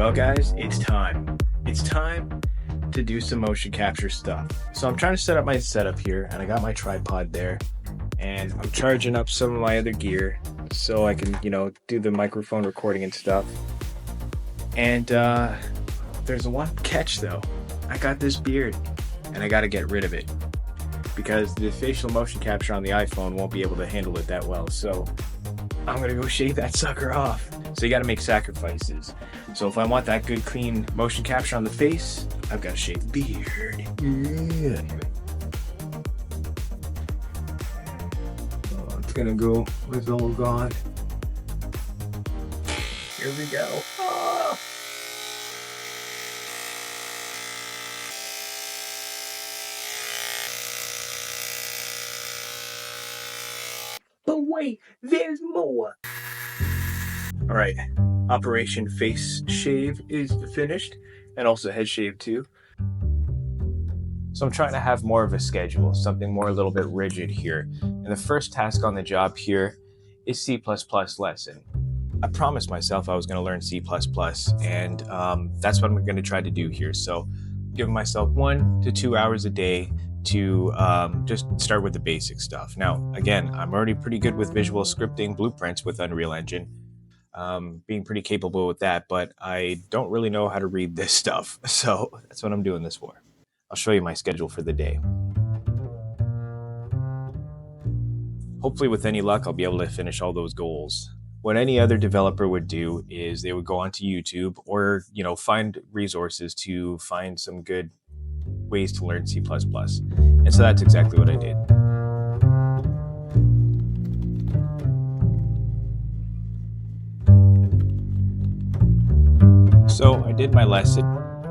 Well, guys, it's time. It's time to do some motion capture stuff. So I'm trying to set up my setup here, and I got my tripod there, and I'm charging up some of my other gear so I can, do the microphone recording and stuff. And there's one catch though. I got this beard, and I got to get rid of it because the facial motion capture on the iPhone won't be able to handle it that well. So I'm gonna go shave that sucker off. So you gotta make sacrifices. So if I want that good clean motion capture on the face, I've gotta shave the beard. Yeah. Oh, it's gonna go with all gone. Here we go. Oh. But wait, there's more. All right, Operation Face Shave is finished, and also head shave too. So I'm trying to have more of a schedule, something more a little bit rigid here. And the first task on the job here is C++ lesson. I promised myself I was going to learn C++, and that's what I'm going to try to do here. So giving myself 1 to 2 hours a day to just start with the basic stuff. Now, again, I'm already pretty good with visual scripting blueprints with UnrealEngine, being pretty capable with that, but I don't really know how to read this stuff. So that's what I'm doing this for. I'll show you my schedule for the day. Hopefully with any luck, I'll be able to finish all those goals. What any other developer would do is they would go onto YouTube or, find resources to find some good ways to learn C++. And so that's exactly what I did. So I did my lesson,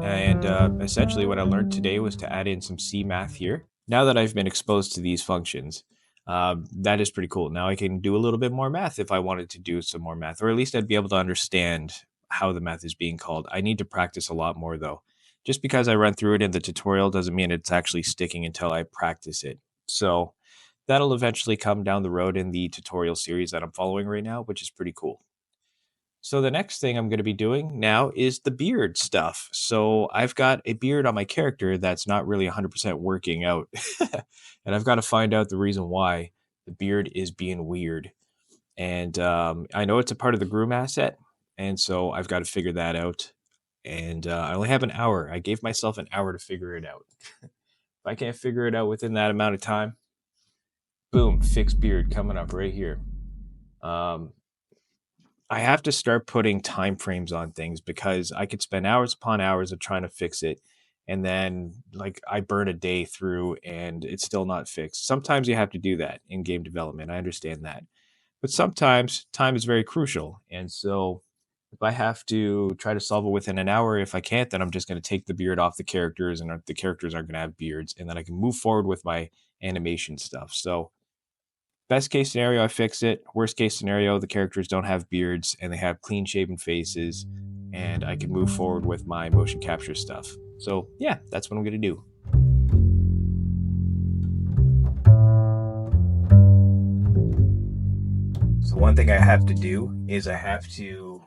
and essentially what I learned today was to add in some C math here. Now that I've been exposed to these functions, that is pretty cool. Now I can do a little bit more math if I wanted to do some more math, or at least I'd be able to understand how the math is being called. I need to practice a lot more though. Just because I run through it in the tutorial doesn't mean it's actually sticking until I practice it. So that'll eventually come down the road in the tutorial series that I'm following right now, which is pretty cool. So the next thing I'm going to be doing now is the beard stuff. So I've got a beard on my character that's not really 100% working out. And I've got to find out the reason why the beard is being weird. And I know it's a part of the groom asset. And so I've got to figure that out. And I only have an hour. I gave myself an hour to figure it out. If I can't figure it out within that amount of time, boom, fixed beard coming up right here. I have to start putting time frames on things because I could spend hours upon hours of trying to fix it. And then I burn a day through and it's still not fixed. Sometimes you have to do that in game development. I understand that. But sometimes time is very crucial. And so if I have to try to solve it within an hour, if I can't, then I'm just going to take the beard off the characters and the characters aren't going to have beards. And then I can move forward with my animation stuff. So best case scenario, I fix it. Worst case scenario, the characters don't have beards and they have clean shaven faces and I can move forward with my motion capture stuff. So yeah, that's what I'm going to do. So one thing I have to do is I have to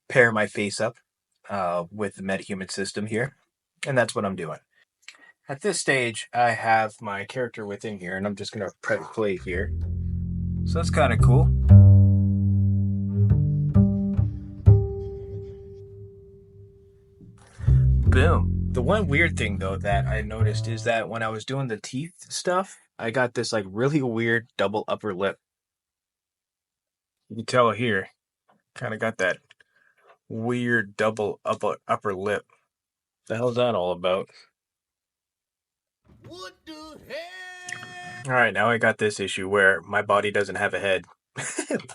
pair my face up with the MetaHuman system here. And that's what I'm doing. At this stage, I have my character within here and I'm just going to press play here. So that's kind of cool. Boom. The one weird thing though that I noticed is that when I was doing the teeth stuff, I got this really weird double upper lip. You can tell here, kind of got that weird double upper lip. The hell's that all about? What the hell? All right, now I got this issue where my body doesn't have a head,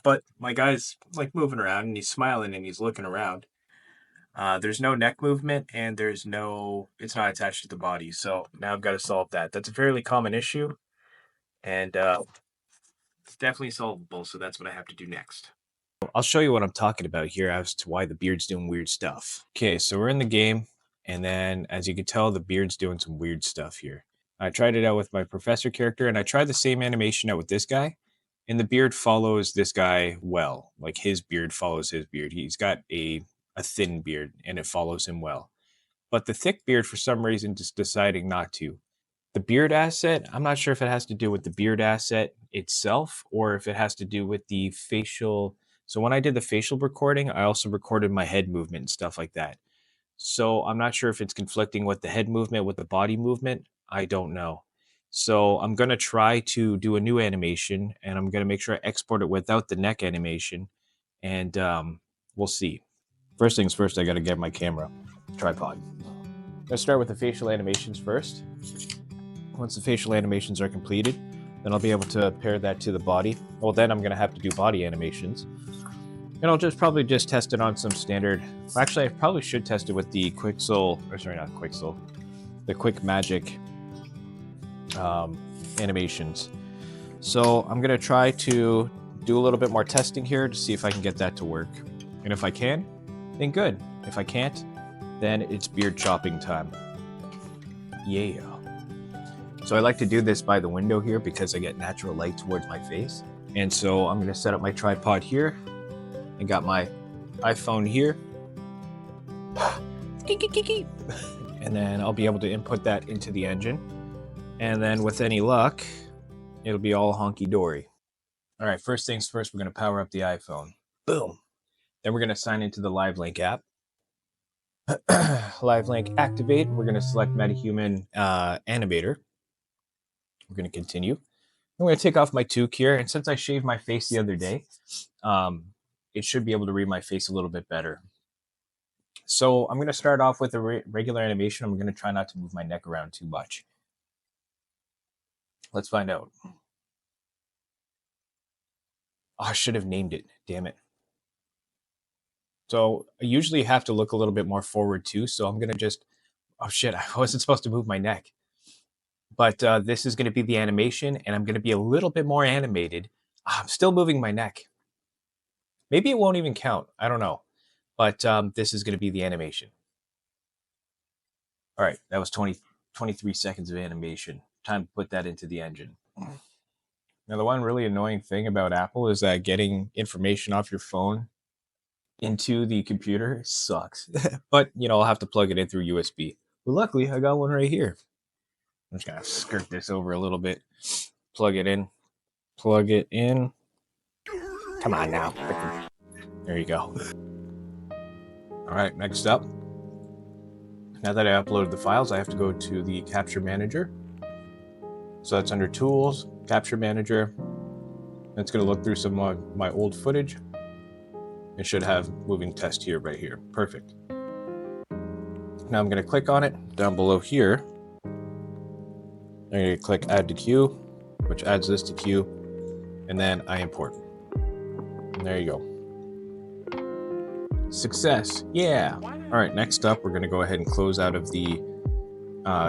but my guy's moving around and he's smiling and he's looking around. There's no neck movement and it's not attached to the body. So now I've got to solve that. That's a fairly common issue and it's definitely solvable. So that's what I have to do next. I'll show you what I'm talking about here as to why the beard's doing weird stuff. Okay, so we're in the game and then as you can tell, the beard's doing some weird stuff here. I tried it out with my professor character and I tried the same animation out with this guy and the beard follows this guy well. His beard follows his beard. He's got a a thin beard and it follows him well. But the thick beard, for some reason, just deciding not to. The beard asset, I'm not sure if it has to do with the beard asset itself or if it has to do with the facial. So when I did the facial recording, I also recorded my head movement and stuff like that. So I'm not sure if it's conflicting with the head movement, with the body movement. I don't know. So I'm going to try to do a new animation and I'm going to make sure I export it without the neck animation. And we'll see. First things first, I got to get my camera tripod. Let's start with the facial animations first. Once the facial animations are completed, then I'll be able to pair that to the body. Well, then I'm going to have to do body animations. And I'll probably just test it on some standard. Actually, I probably should test it with the the Quick Magic animations. So I'm going to try to do a little bit more testing here to see if I can get that to work. And if I can, then good. If I can't, then it's beard chopping time. Yeah. So I like to do this by the window here because I get natural light towards my face. And so I'm going to set up my tripod here. I got my iPhone here. And then I'll be able to input that into the engine. And then with any luck, it'll be all honky-dory. All right, first things first, we're going to power up the iPhone. Boom. Then we're going to sign into the LiveLink app. LiveLink activate. We're going to select MetaHuman Animator. We're going to continue. I'm going to take off my toque here. And since I shaved my face the other day, it should be able to read my face a little bit better. So I'm going to start off with a regular animation. I'm going to try not to move my neck around too much. Let's find out. Oh, I should have named it. Damn it. So I usually have to look a little bit more forward too. So I'm going to just, oh shit, I wasn't supposed to move my neck. But this is going to be the animation and I'm going to be a little bit more animated. I'm still moving my neck. Maybe it won't even count. I don't know. But this is going to be the animation. All right, that was 23 seconds of animation. Time to put that into the engine. Now, the one really annoying thing about Apple is that getting information off your phone into the computer sucks. But, you know, I'll have to plug it in through USB. But luckily, I got one right here. I'm just going to skirt this over a little bit. Plug it in. Plug it in. Come on now. There you go. All right, next up. Now that I uploaded the files, I have to go to the Capture Manager. So that's under Tools, Capture Manager. It's going to look through some of my old footage. It should have moving test here, right here. Perfect. Now I'm going to click on it down below here. I'm going to click Add to Queue, which adds this to queue, and then I import. And there you go. Success. Yeah. All right, next up, we're going to go ahead and close out of the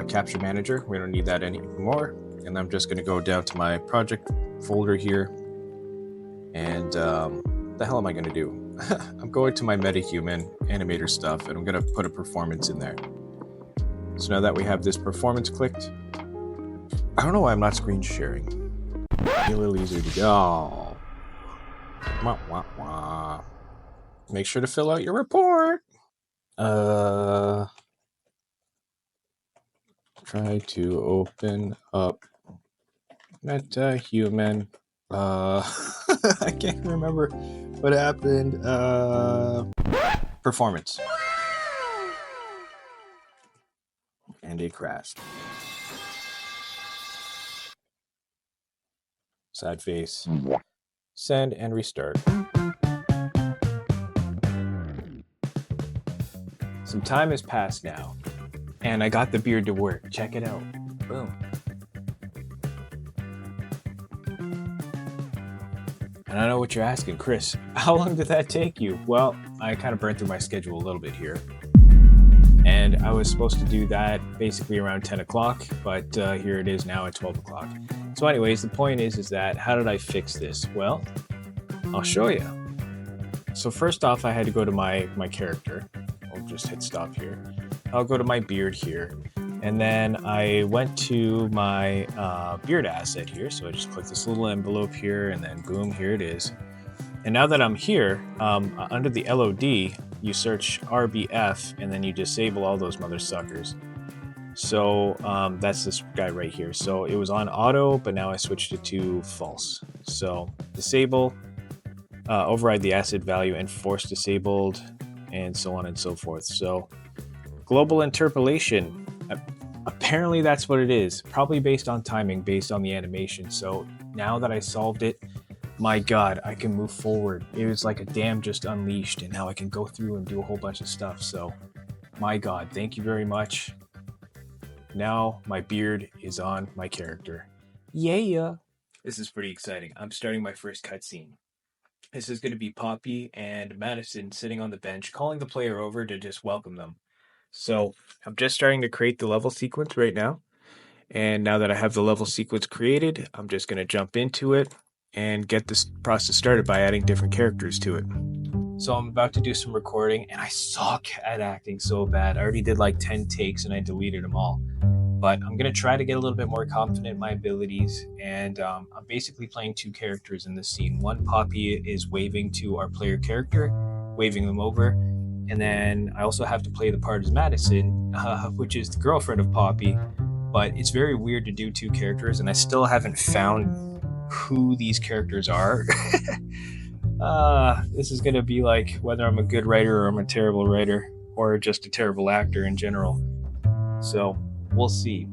Capture Manager. We don't need that anymore. And I'm just going to go down to my project folder here. And what the hell am I going to do? I'm going to my MetaHuman animator stuff, and I'm going to put a performance in there. So now that we have this performance clicked, I don't know why I'm not screen sharing. Be a little easier to go. Wah, wah, wah. Make sure to fill out your report. Try to open up MetaHuman. I can't remember what happened. Performance. And it crashed. Sad face. Send and restart. Some time has passed now, and I got the beard to work. Check it out. Boom. And I know what you're asking, Chris, how long did that take you? Well, I kind of burned through my schedule a little bit here. And I was supposed to do that basically around 10 o'clock, but here it is now at 12 o'clock. So anyways, the point is that how did I fix this? Well, I'll show you. So first off, I had to go to my character. I'll just hit stop here. I'll go to my beard here. And then I went to my beard asset here. So I just click this little envelope here and then boom, here it is. And now that I'm here, under the LOD, you search RBF and then you disable all those mother suckers. So that's this guy right here. So it was on auto, but now I switched it to false. So disable, override the acid value, and force disabled, and so on and so forth. So global interpolation, apparently that's what it is. Probably based on timing, based on the animation. So now that I solved it, my God, I can move forward. It was like a dam just unleashed, and now I can go through and do a whole bunch of stuff. So, my God, thank you very much. Now my beard is on my character. Yeah. This is pretty exciting. I'm starting my first cutscene. This is going to be Poppy and Madison sitting on the bench, calling the player over to just welcome them. So, I'm just starting to create the level sequence right now. And now that I have the level sequence created, I'm just going to jump into it and get this process started by adding different characters to it. So I'm about to do some recording, and I suck at acting so bad. I already did like 10 takes and I deleted them all. But I'm going to try to get a little bit more confident in my abilities, and I'm basically playing two characters in this scene. One, Poppy is waving to our player character, waving them over, and then I also have to play the part as Madison, which is the girlfriend of Poppy. But it's very weird to do two characters, and I still haven't found who these characters are. This is going to be like whether I'm a good writer or I'm a terrible writer or just a terrible actor in general. So we'll see.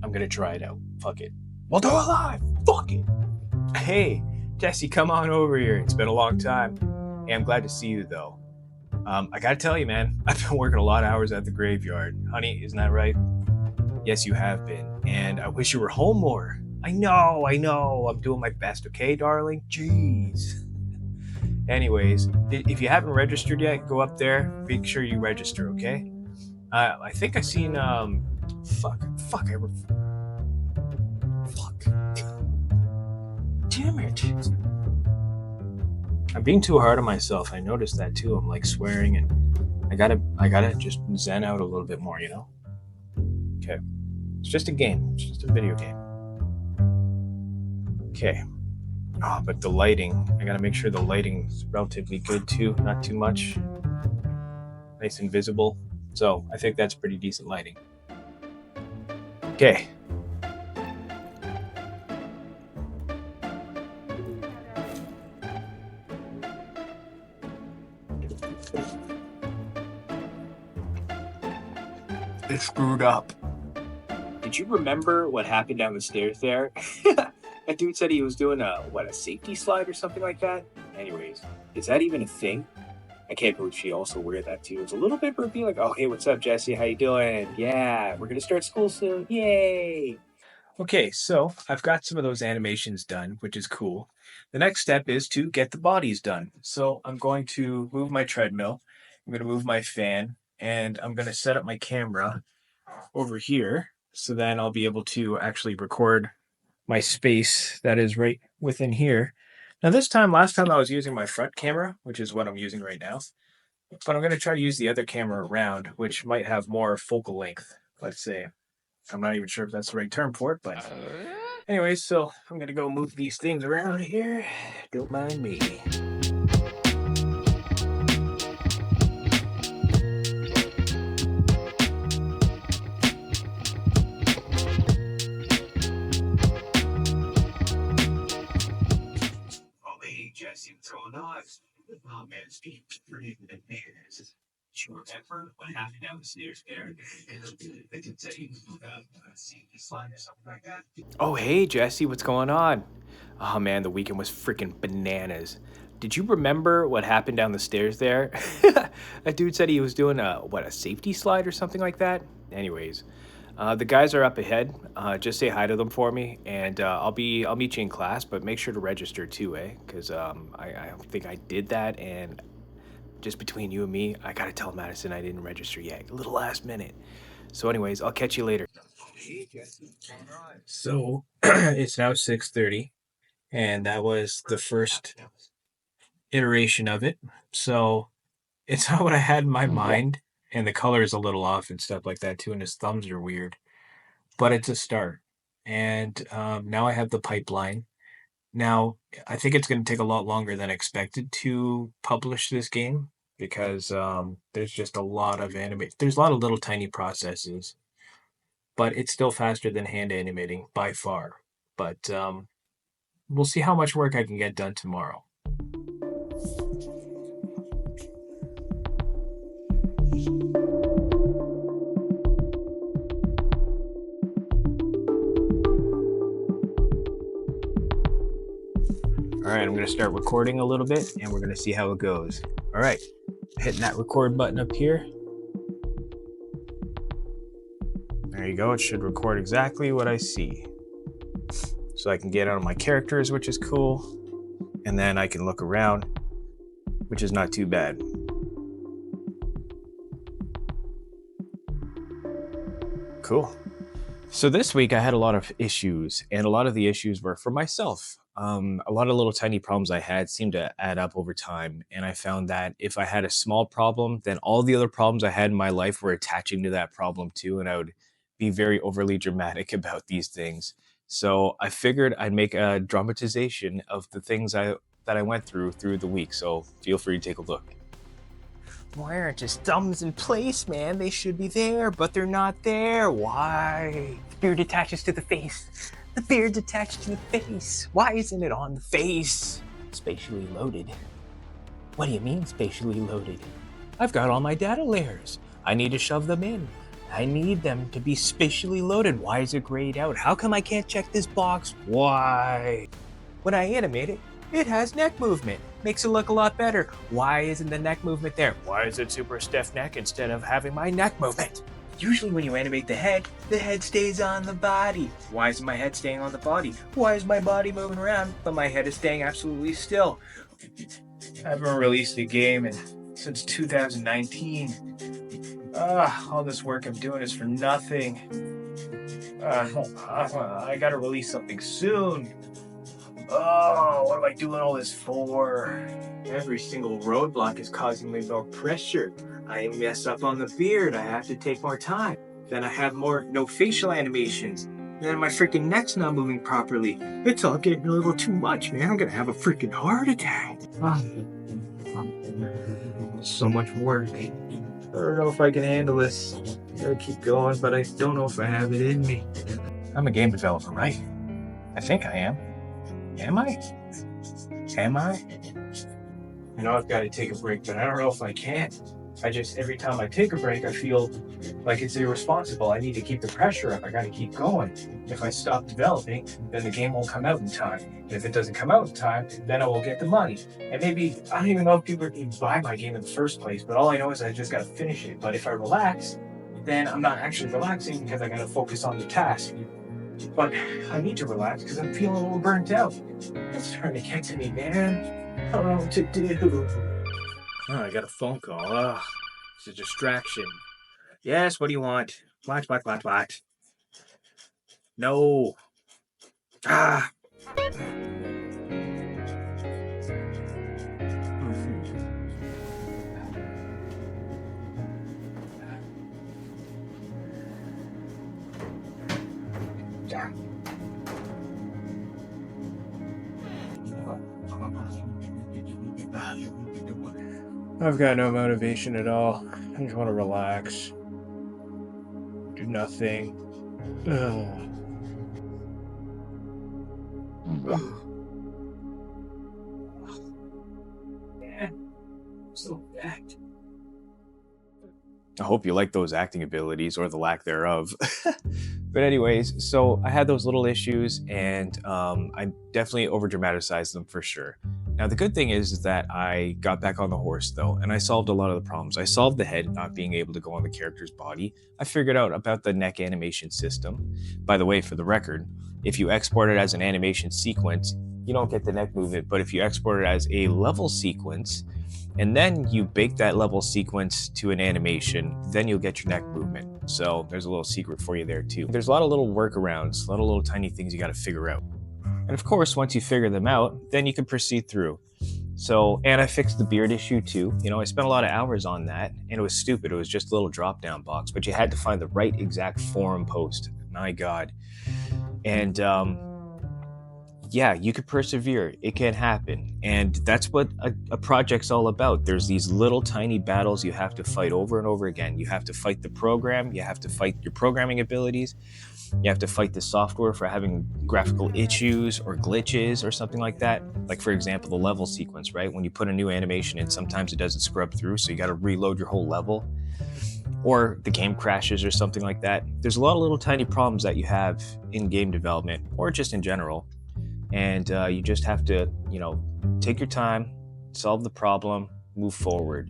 I'm going to try it out. Fuck it. We'll do it live. Fuck it. Hey, Jesse, come on over here. It's been a long time. Hey, I'm glad to see you, though. I got to tell you, man, I've been working a lot of hours at the graveyard. Honey, isn't that right? Yes, you have been. And I wish you were home more. I know. I'm doing my best, okay, darling? Jeez. Anyways, if you haven't registered yet, go up there. Make sure you register, okay? I think I seen, fuck. Damn it. I'm being too hard on myself. I noticed that too. I'm like swearing, and I gotta just zen out a little bit more, you know? Okay. It's just a game. It's just a video game. Okay. Oh, but the lighting. I gotta make sure the lighting's relatively good too. Not too much. Nice and visible. So I think that's pretty decent lighting. Okay. It screwed up. Did you remember what happened down the stairs there? That dude said he was doing a safety slide or something like that? Anyways, is that even a thing? I can't believe she also wear that too. It's a little bit being like, oh, hey, what's up, Jesse? How you doing? Yeah, we're going to start school soon. Yay. Okay, so I've got some of those animations done, which is cool. The next step is to get the bodies done. So I'm going to move my treadmill. I'm going to move my fan, and I'm going to set up my camera over here. So then I'll be able to actually record my space that is right within here. Now last time I was using my front camera, which is what I'm using right now, but I'm going to try to use the other camera around, which might have more focal length, let's say. I'm not even sure if that's the right term for it, but anyways, so I'm going to go move these things around here. Don't mind me. Jesse, what's going on? Oh man, it's being pretty bananas. You remember what happened down the stairs there? They did say see the slide or something like that. Oh hey Jesse, what's going on? Oh man, the weekend was freaking bananas. Did you remember what happened down the stairs there? That dude said he was doing a safety slide or something like that. Anyways, the guys are up ahead. Just say hi to them for me, and I'll meet you in class. But make sure to register too, eh? Because I don't think I did that, and just between you and me, I gotta tell Madison I didn't register yet. A little last minute. So, anyways, I'll catch you later. So it's now 6:30, and that was the first iteration of it. So it's not what I had in my mind, and the color is a little off and stuff like that too, and his thumbs are weird. But it's a start. And now I have the pipeline. Now, I think it's going to take a lot longer than expected to publish this game. because there's just a lot of there's a lot of little tiny processes, but it's still faster than hand animating by far. But we'll see how much work I can get done tomorrow. All right, I'm going to start recording a little bit and we're going to see how it goes. All right, hitting that record button up here. There you go. It should record exactly what I see. So I can get out of my characters, which is cool. And then I can look around, which is not too bad. Cool. So this week I had a lot of issues, and a lot of the issues were for myself. A lot of little tiny problems I had seemed to add up over time, and I found that if I had a small problem, then all the other problems I had in my life were attaching to that problem too, and I would be very overly dramatic about these things. So I figured I'd make a dramatization of the things that I went through the week. So feel free to take a look. Why aren't his thumbs in place, man? They should be there, but they're not there. Why? The beard attaches to the face. The beard's attached to the face. Why isn't it on the face? Spatially loaded. What do you mean spatially loaded? I've got all my data layers. I need to shove them in. I need them to be spatially loaded. Why is it grayed out? How come I can't check this box? Why? When I animate it, it has neck movement. Makes it look a lot better. Why isn't the neck movement there? Why is it super stiff neck instead of having my neck movement? Usually when you animate the head stays on the body. Why isn't my head staying on the body? Why is my body moving around, but my head is staying absolutely still? I haven't released a game since 2019. All this work I'm doing is for nothing. I gotta release something soon. Oh, what am I doing all this for? Every single roadblock is causing me more pressure. I mess up on the beard. I have to take more time. Then I have no facial animations. Then my freaking neck's not moving properly. It's all getting a little too much, man. I'm gonna have a freaking heart attack. So much work. I don't know if I can handle this. I gotta keep going, but I don't know if I have it in me. I'm a game developer, right? I think I am. Am I? I know I've got to take a break, but I don't know if I can. Every time I take a break, I feel like it's irresponsible. I need to keep the pressure up. I got to keep going. If I stop developing, then the game won't come out in time. And if it doesn't come out in time, then I won't get the money. And maybe, I don't even know if people can buy my game in the first place, but all I know is I just got to finish it. But if I relax, then I'm not actually relaxing because I got to focus on the task. But I need to relax because I'm feeling a little burnt out. It's starting to get to me, man. I don't know what to do. Oh, I got a phone call. It's a distraction. Yes, what do you want? What? No. Ah. I've got no motivation at all. I just want to relax. Do nothing. Man, I'm so backed. I hope you like those acting abilities or the lack thereof. But anyways, so I had those little issues and I definitely over dramatized them for sure. Now the good thing is that I got back on the horse though, and I solved a lot of the problems. I solved the head not being able to go on the character's body. I figured out about the neck animation system. By the way, for the record, if you export it as an animation sequence, you don't get the neck movement, but if you export it as a level sequence, and then you bake that level sequence to an animation, then you'll get your neck movement. So there's a little secret for you there too. There's a lot of little workarounds, a lot of little tiny things you got to figure out. And of course, once you figure them out, then you can proceed through. So, and I fixed the beard issue too. You know, I spent a lot of hours on that, and it was stupid. It was just a little drop-down box, but you had to find the right exact forum post. My God. And yeah, you could persevere. It can happen. And that's what a project's all about. There's these little tiny battles you have to fight over and over again. You have to fight the program, you have to fight your programming abilities, you have to fight the software for having graphical issues or glitches or something like that. Like, for example, the level sequence, right? When you put a new animation in, sometimes it doesn't scrub through, so you got to reload your whole level. Or the game crashes or something like that. There's a lot of little tiny problems that you have in game development or just in general. And you just have to, take your time, solve the problem, move forward.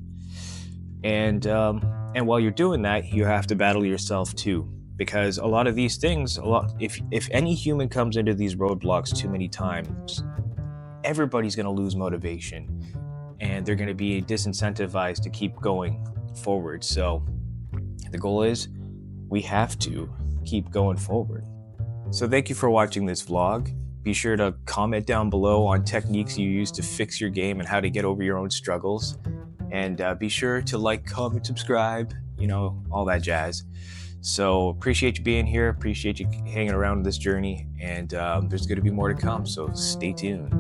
And while you're doing that, you have to battle yourself too, because a lot of these things, if any human comes into these roadblocks too many times, everybody's going to lose motivation, and they're going to be disincentivized to keep going forward. So the goal is we have to keep going forward. So thank you for watching this vlog. Be sure to comment down below on techniques you use to fix your game and how to get over your own struggles. And be sure to like, comment, subscribe, all that jazz. So appreciate you being here. Appreciate you hanging around this journey. And there's going to be more to come. So stay tuned.